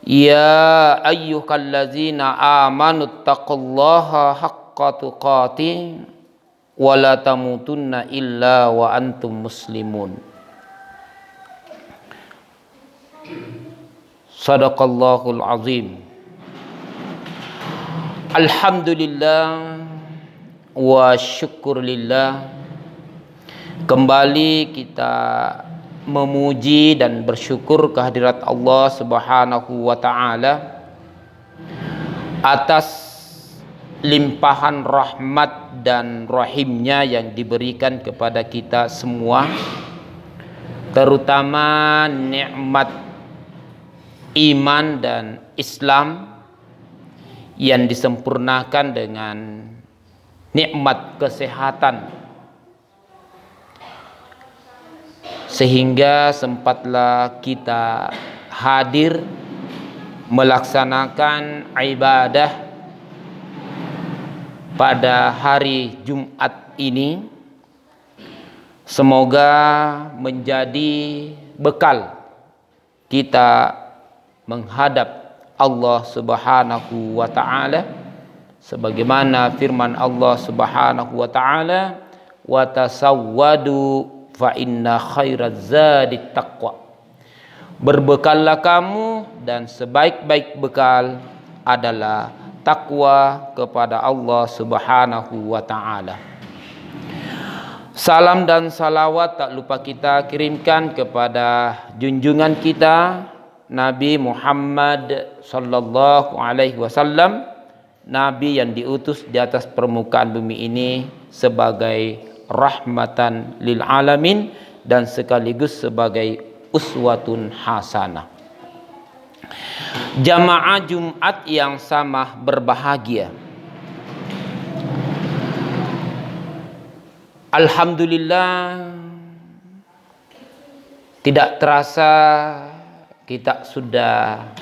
Ya ayyuhallazina amanu taqullaha haqqa tuqatih wa la tamutunna illa wa antum muslimun. Sadaqallahul azim. Alhamdulillah wa syukurillah. Kembali kita memuji dan bersyukur kehadirat Allah Subhanahu wa taala atas limpahan rahmat dan rahimnya yang diberikan kepada kita semua, terutama nikmat iman dan Islam yang disempurnakan dengan nikmat kesehatan, sehingga sempatlah kita hadir melaksanakan ibadah pada hari Jumat ini. Semoga menjadi bekal kita menghadap Allah Subhanahu wa taala, sebagaimana firman Allah Subhanahu wa taala, wa tasawwadu fa inna khairaz zadi taqwa. Berbekallah kamu dan sebaik-baik bekal adalah takwa kepada Allah Subhanahu wa taala. Salam dan salawat tak lupa kita kirimkan kepada junjungan kita Nabi Muhammad sallallahu alaihi wasallam, nabi yang diutus di atas permukaan bumi ini sebagai rahmatan lil alamin dan sekaligus sebagai uswatun hasanah. Jamaah Jumat yang sama berbahagia, alhamdulillah, tidak terasa kita sudah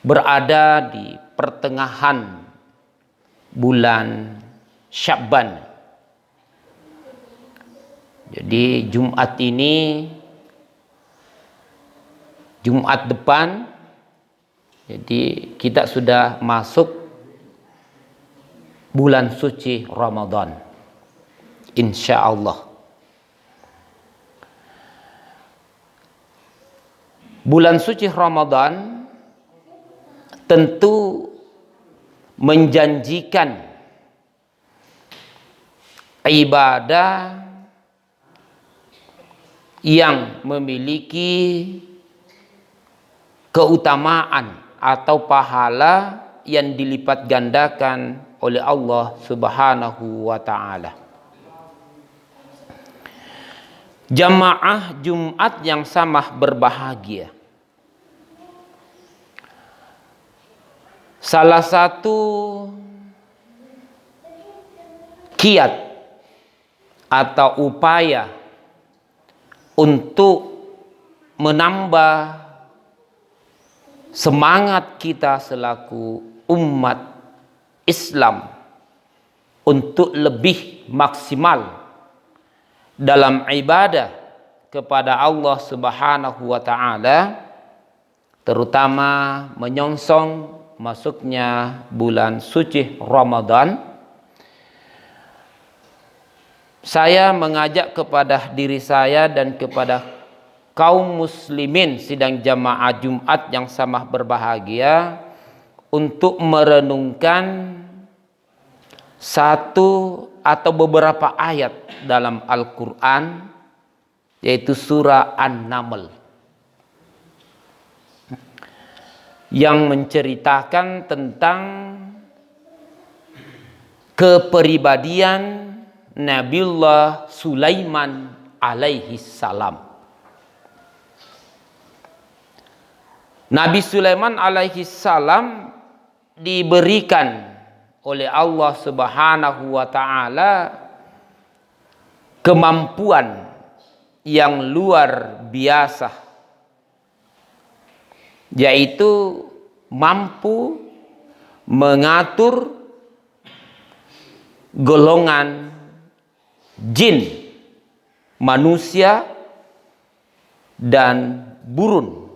berada di pertengahan bulan Sya'ban. Jadi Jumat ini, Jumat depan, jadi kita sudah masuk bulan suci Ramadan, insya Allah. Bulan suci Ramadan tentu menjanjikan ibadah yang memiliki keutamaan atau pahala yang dilipat gandakan oleh Allah Subhanahu wa taala. Jamaah Jumat yang sama berbahagia, salah satu kiat atau upaya untuk menambah semangat kita selaku umat Islam untuk lebih maksimal dalam ibadah kepada Allah Subhanahu wa taala, terutama menyongsong masuknya bulan suci Ramadan. Saya mengajak kepada diri saya dan kepada kaum muslimin sidang jamaah Jumat yang sama berbahagia untuk merenungkan satu atau beberapa ayat dalam Al-Quran, yaitu surah An-Naml, yang menceritakan tentang kepribadian Nabiullah Sulaiman alaihi salam. Nabi Sulaiman alaihi salam diberikan oleh Allah Subhanahu wa taala kemampuan yang luar biasa, yaitu mampu mengatur golongan jin, manusia, dan burun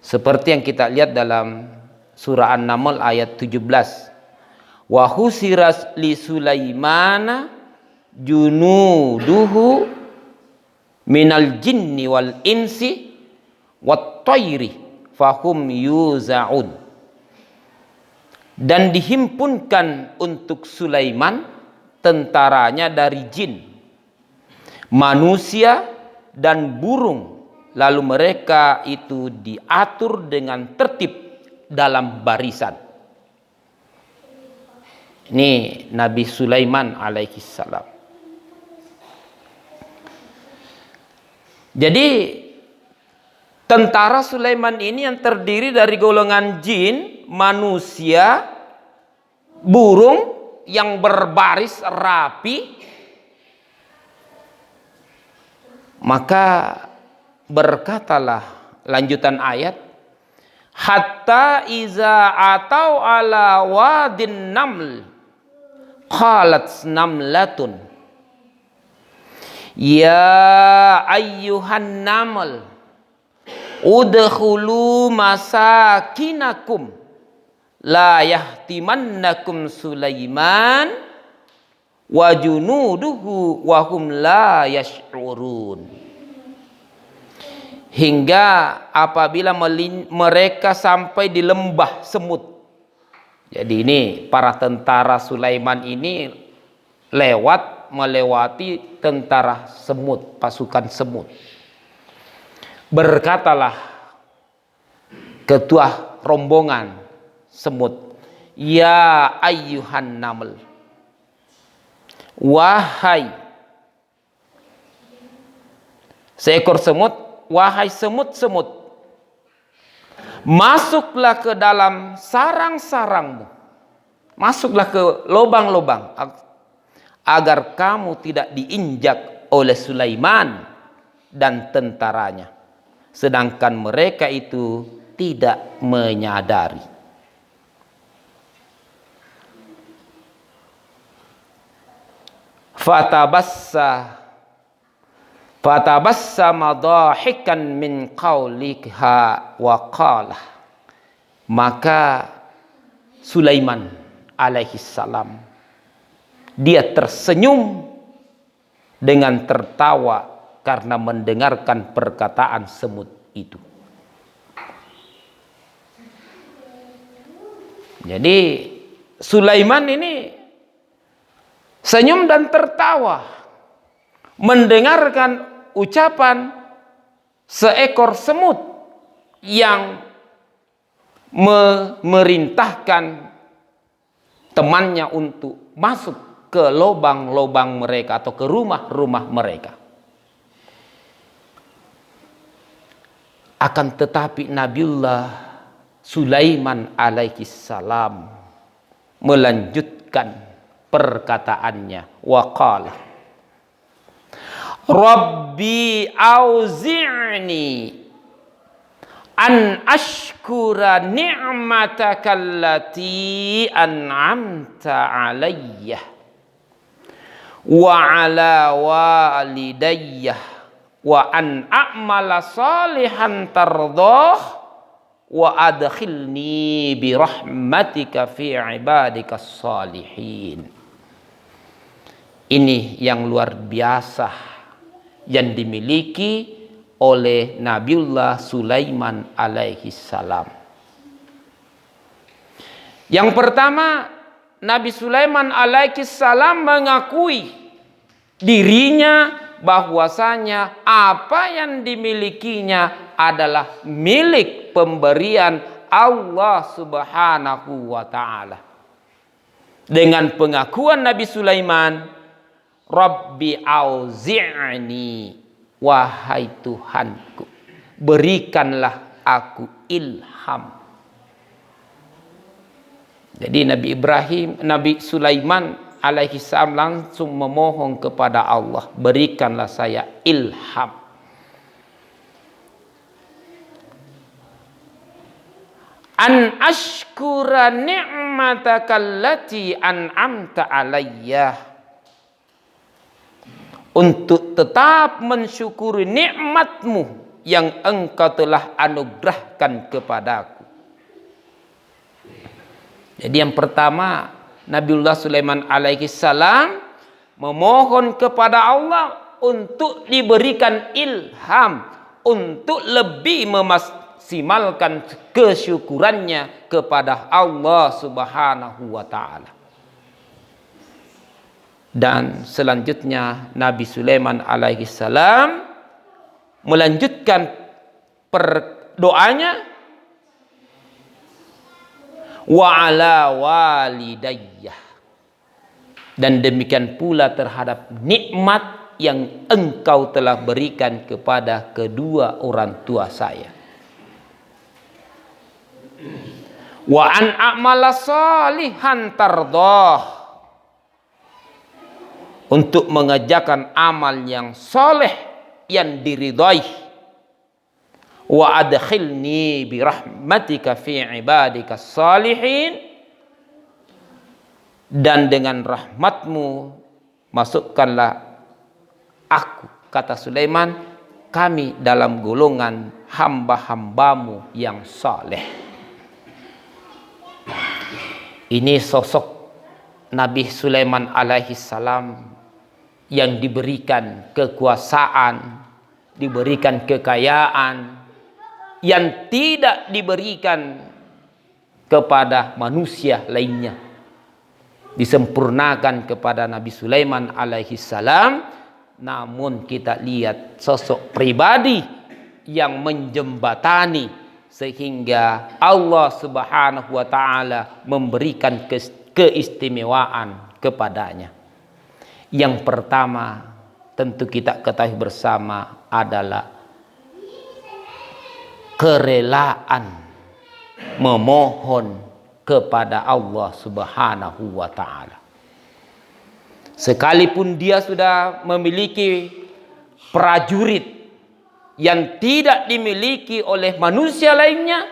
Seperti yang kita lihat dalam surah An-Naml ayat 17. Wa husiras li Sulaimana junuduhu minal jinni wal insi wat tayri fahum yuzaun. Dan dihimpunkan untuk Sulaiman tentaranya dari jin, manusia dan burung, lalu mereka itu diatur dengan tertib dalam barisan. Ini Nabi Sulaiman alaihi salam. Jadi tentara Sulaiman ini yang terdiri dari golongan jin, manusia, burung yang berbaris rapi. Maka berkatalah lanjutan ayat, hatta iza atau ala wadin naml qalat namlatun ya ayyuhan naml udkhulu masakinakum la yahtimannakum Sulaiman wa junuduhu wa hum la yash'urun. Hingga apabila mereka sampai di lembah semut. Jadi ini para tentara Sulaiman ini melewati tentara semut, pasukan semut. Berkatalah ketua rombongan semut, ya ayyuhan naml, wahai seekor semut, wahai semut-semut, masuklah ke dalam sarang-sarangmu, masuklah ke lubang-lubang agar kamu tidak diinjak oleh Sulaiman dan tentaranya, sedangkan mereka itu tidak menyadari. Fatabassama dhahikan min qauliha wa qala. Maka Sulaiman alaihi salam dia tersenyum dengan tertawa karena mendengarkan perkataan semut itu. Jadi Sulaiman ini senyum dan tertawa mendengarkan ucapan seekor semut yang memerintahkan temannya untuk masuk ke lubang-lubang mereka atau ke rumah-rumah mereka. Akan tetapi Nabiullah Sulaiman alaihi salam melanjutkan perkataannya, waqala Rabbi auzi'ni an ashkura ni'mataka allati an'amta alayya wa ala walidayya wa an a'mala salihan tardah wa adkhilni bi rahmatika fi ibadikas salihin. Ini yang luar biasa yang dimiliki oleh Nabiullah Sulaiman alaihi salam. Yang pertama, Nabi Sulaiman alaihi salam mengakui dirinya bahwasanya apa yang dimilikinya adalah milik pemberian Allah Subhanahu wa taala. Dengan pengakuan Nabi Sulaiman, Rabbi auzi'ni, wahai Tuhanku, berikanlah aku ilham. Jadi Nabi Sulaiman alaihi salam langsung memohon kepada Allah, berikanlah saya ilham. An ashkura ni'mataka allati an'amta alayya, untuk tetap mensyukuri nikmatmu yang engkau telah anugerahkan kepadaku. Jadi yang pertama, Nabiullah Sulaiman alaihi salam memohon kepada Allah untuk diberikan ilham untuk lebih memaksimalkan kesyukurannya kepada Allah Subhanahu wa taala. Dan selanjutnya Nabi Sulaiman alaihi salam melanjutkan doanya, wa ala walidayya, dan demikian pula terhadap nikmat yang engkau telah berikan kepada kedua orang tua saya. Wa an a'mala salihan tardah, untuk mengerjakan amal yang soleh yang diridhai. Wa adkhilni bi rahmatika fi ibadika salihin, dan dengan rahmatmu masukkanlah aku, kata Sulaiman, kami dalam golongan hamba-hambamu yang saleh. Ini sosok Nabi Sulaiman alaihi salam yang diberikan kekuasaan, diberikan kekayaan yang tidak diberikan kepada manusia lainnya. Disempurnakan kepada Nabi Sulaiman alaihi salam. Namun kita lihat sosok pribadi yang menjembatani sehingga Allah Subhanahu wa taala memberikan keistimewaan kepadanya. Yang pertama tentu kita ketahui bersama adalah kerelaan memohon kepada Allah Subhanahu wa taala. Sekalipun dia sudah memiliki prajurit yang tidak dimiliki oleh manusia lainnya,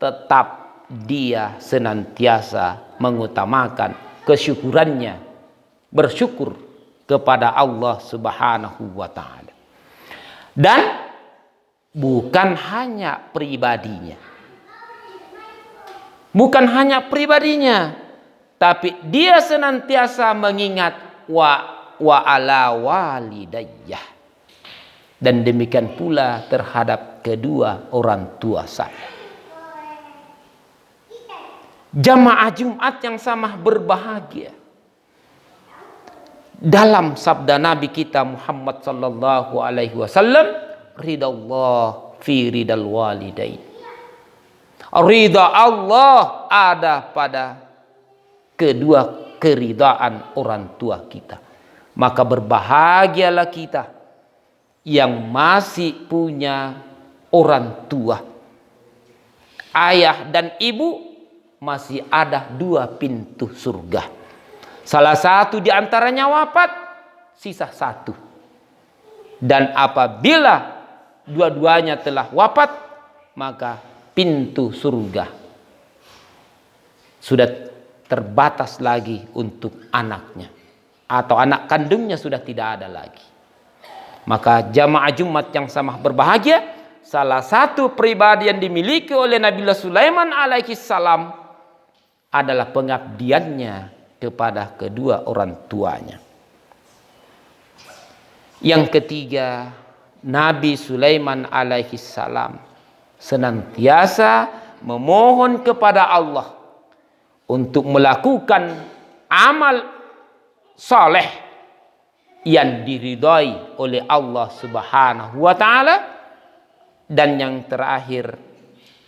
tetap dia senantiasa mengutamakan kesyukurannya, bersyukur kepada Allah Subhanahu wa taala. Dan bukan hanya pribadinya. Bukan hanya pribadinya, tapi dia senantiasa mengingat wa ala walidayya, dan demikian pula terhadap kedua orang tua saya. Jamaah Jumat yang sama berbahagia, dalam sabda Nabi kita Muhammad sallallahu alaihi wasallam, ridallah fi ridal walidain. Ridha Allah ada pada kedua keridaan orang tua kita. Maka berbahagialah kita yang masih punya orang tua. Ayah dan ibu masih ada dua pintu surga. Salah satu di antaranya wafat, sisa satu. Dan apabila dua-duanya telah wafat, maka pintu surga sudah terbatas lagi untuk anaknya, atau anak kandungnya sudah tidak ada lagi. Maka jamaah Jumat yang sama berbahagia, salah satu pribadi yang dimiliki oleh Nabiullah Sulaiman alaihi salam adalah pengabdiannya kepada kedua orang tuanya. Yang ketiga, Nabi Sulaiman alaihi salam senantiasa memohon kepada Allah untuk melakukan amal saleh yang diridhai oleh Allah Subhanahu wa taala. Dan yang terakhir,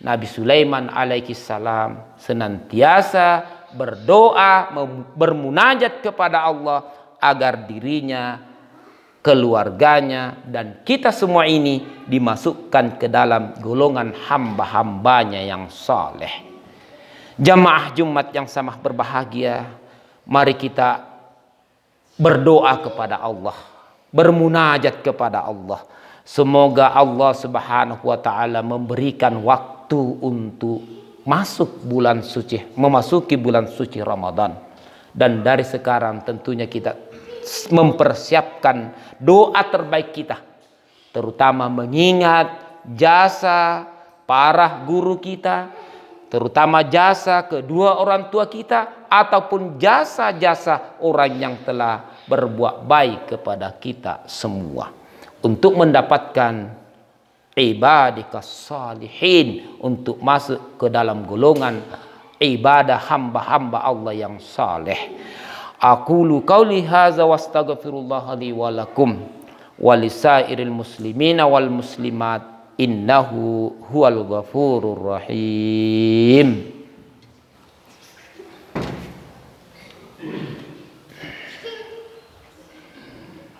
Nabi Sulaiman alaihi salam senantiasa berdoa, bermunajat kepada Allah agar dirinya, keluarganya, dan kita semua ini dimasukkan ke dalam golongan hamba-hambanya yang saleh. Jamaah Jumat yang sama berbahagia, mari kita berdoa kepada Allah, bermunajat kepada Allah. Semoga Allah Subhanahu wa taala memberikan waktu untuk memasuki bulan suci Ramadan. Dan dari sekarang tentunya kita mempersiapkan doa terbaik kita, terutama mengingat jasa para guru kita, terutama jasa kedua orang tua kita, ataupun jasa-jasa orang yang telah berbuat baik kepada kita semua, untuk mendapatkan ibadikas salihin, untuk masuk ke dalam golongan ibadah hamba-hamba Allah yang saleh. Aqulu qauli hadza wastaghfirullah li wa lakum wa lisairil muslimina wal muslimat innahu huwal ghafurur rahim.